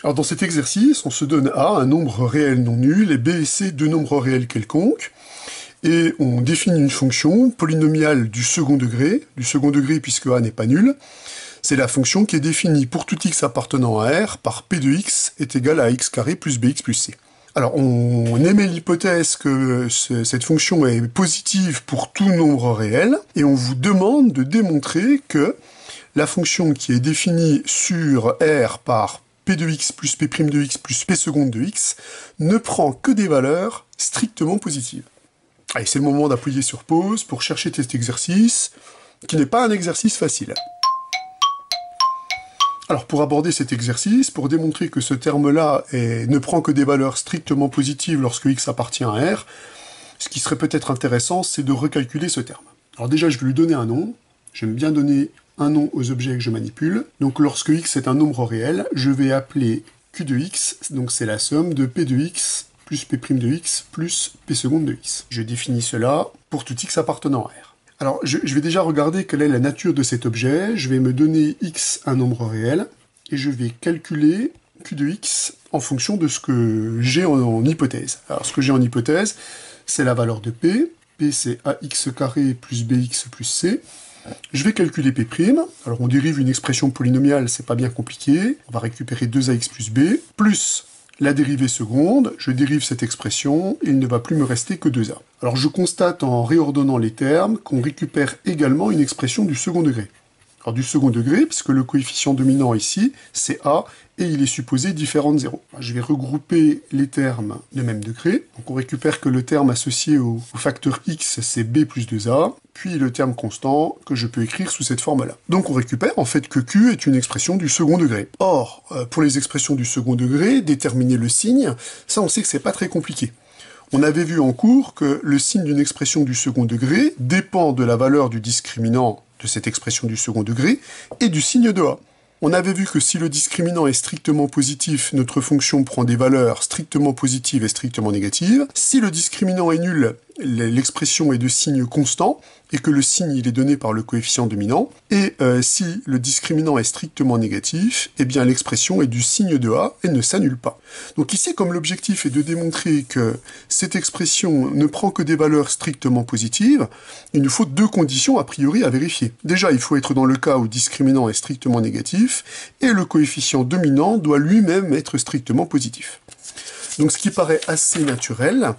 Alors dans cet exercice, on se donne A, un nombre réel non nul, et B et C, deux nombres réels quelconques, et on définit une fonction polynomiale du second degré puisque A n'est pas nul. C'est la fonction qui est définie pour tout x appartenant à R par P de x est égal à x carré plus bx plus c. Alors on émet l'hypothèse que cette fonction est positive pour tout nombre réel, et on vous demande de démontrer que la fonction qui est définie sur R par P de x plus P' de x plus P seconde de x ne prend que des valeurs strictement positives. Allez, c'est le moment d'appuyer sur pause pour chercher cet exercice, qui n'est pas un exercice facile. Alors pour aborder cet exercice, pour démontrer que ce terme-là ne prend que des valeurs strictement positives lorsque x appartient à R, ce qui serait peut-être intéressant, c'est de recalculer ce terme. Alors déjà, je vais lui donner un nom. J'aime bien donner un nom aux objets que je manipule. Donc lorsque x est un nombre réel, je vais appeler q de x, donc c'est la somme de p de x plus p' de x plus p seconde de x. Je définis cela pour tout x appartenant à R. Alors je vais déjà regarder quelle est la nature de cet objet. Je vais me donner x un nombre réel, et je vais calculer q de x en fonction de ce que j'ai en hypothèse. Alors ce que j'ai en hypothèse, c'est la valeur de p. P c'est ax carré plus bx plus c. Je vais calculer P', alors on dérive une expression polynomiale, c'est pas bien compliqué, on va récupérer 2ax plus b, plus la dérivée seconde, je dérive cette expression, il ne va plus me rester que 2a. Alors je constate en réordonnant les termes qu'on récupère également une expression du second degré. Alors du second degré, puisque le coefficient dominant ici, c'est a, et il est supposé différent de 0. Je vais regrouper les termes de même degré. Donc on récupère que le terme associé au facteur x, c'est b plus 2a, puis le terme constant que je peux écrire sous cette forme-là. Donc on récupère en fait que q est une expression du second degré. Or, pour les expressions du second degré, déterminer le signe, ça on sait que c'est pas très compliqué. On avait vu en cours que le signe d'une expression du second degré dépend de la valeur du discriminant de cette expression du second degré et du signe de a. On avait vu que si le discriminant est strictement positif, notre fonction prend des valeurs strictement positives et strictement négatives. Si le discriminant est nul, l'expression est de signe constant, et que le signe il est donné par le coefficient dominant. Et si le discriminant est strictement négatif, eh bien l'expression est du signe de a et ne s'annule pas. Donc ici, comme l'objectif est de démontrer que cette expression ne prend que des valeurs strictement positives, il nous faut deux conditions a priori à vérifier. Déjà, il faut être dans le cas où le discriminant est strictement négatif, et le coefficient dominant doit lui-même être strictement positif. Donc ce qui paraît assez naturel,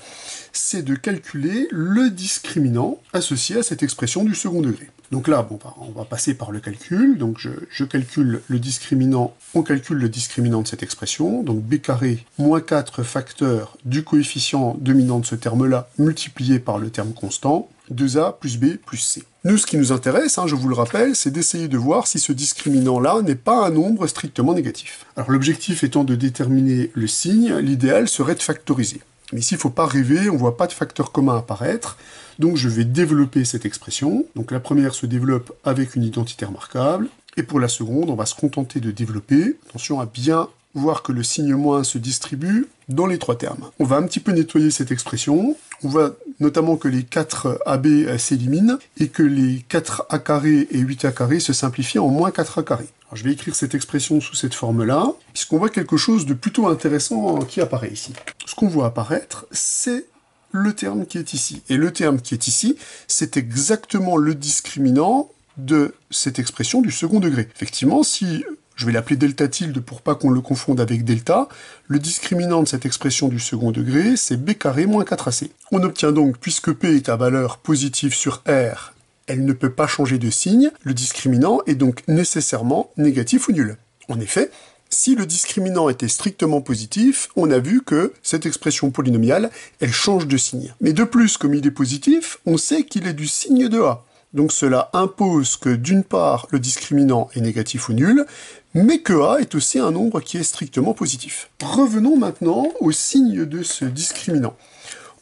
c'est de calculer le discriminant associé à cette expression du second degré. Donc là, bon, on va passer par le calcul. Donc je calcule le discriminant, on calcule le discriminant de cette expression. Donc b carré moins 4 facteurs du coefficient dominant de ce terme-là multiplié par le terme constant, 2a plus b plus c. Nous, ce qui nous intéresse, je vous le rappelle, c'est d'essayer de voir si ce discriminant-là n'est pas un nombre strictement négatif. Alors l'objectif étant de déterminer le signe, l'idéal serait de factoriser. Mais ici, il ne faut pas rêver, on ne voit pas de facteur commun apparaître, donc je vais développer cette expression. Donc la première se développe avec une identité remarquable, et pour la seconde, on va se contenter de développer. Attention à bien voir que le signe moins se distribue dans les trois termes. On va un petit peu nettoyer cette expression, on voit notamment que les 4 AB s'éliminent, et que les 4A carré et 8A carré se simplifient en moins 4A carré. Alors, je vais écrire cette expression sous cette forme-là, puisqu'on voit quelque chose de plutôt intéressant qui apparaît ici. Ce qu'on voit apparaître, c'est le terme qui est ici. Et le terme qui est ici, c'est exactement le discriminant de cette expression du second degré. Effectivement, si je vais l'appeler delta tilde pour pas qu'on le confonde avec delta, le discriminant de cette expression du second degré, c'est b carré moins 4ac. On obtient donc, puisque p est à valeur positive sur R, elle ne peut pas changer de signe, le discriminant est donc nécessairement négatif ou nul. En effet, si le discriminant était strictement positif, on a vu que cette expression polynomiale, elle change de signe. Mais de plus, comme il est positif, on sait qu'il est du signe de a. Donc cela impose que d'une part, le discriminant est négatif ou nul, mais que a est aussi un nombre qui est strictement positif. Revenons maintenant au signe de ce discriminant.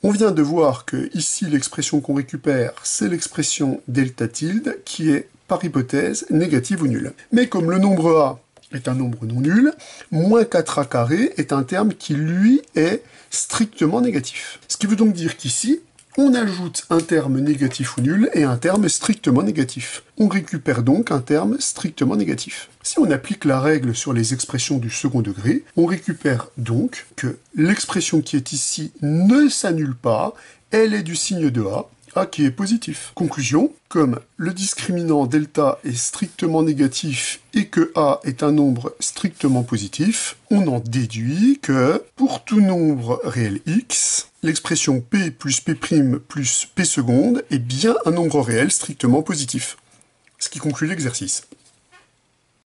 On vient de voir que ici l'expression qu'on récupère, c'est l'expression delta tilde, qui est par hypothèse négative ou nulle. Mais comme le nombre a est un nombre non nul, moins 4a carré est un terme qui, lui, est strictement négatif. Ce qui veut donc dire qu'ici, On ajoute un terme négatif ou nul et un terme strictement négatif. On récupère donc un terme strictement négatif. Si on applique la règle sur les expressions du second degré, on récupère donc que l'expression qui est ici ne s'annule pas, elle est du signe de A qui est positif. Conclusion, comme le discriminant delta est strictement négatif et que A est un nombre strictement positif, on en déduit que pour tout nombre réel x, l'expression P plus P' plus P seconde est bien un nombre réel strictement positif. Ce qui conclut l'exercice.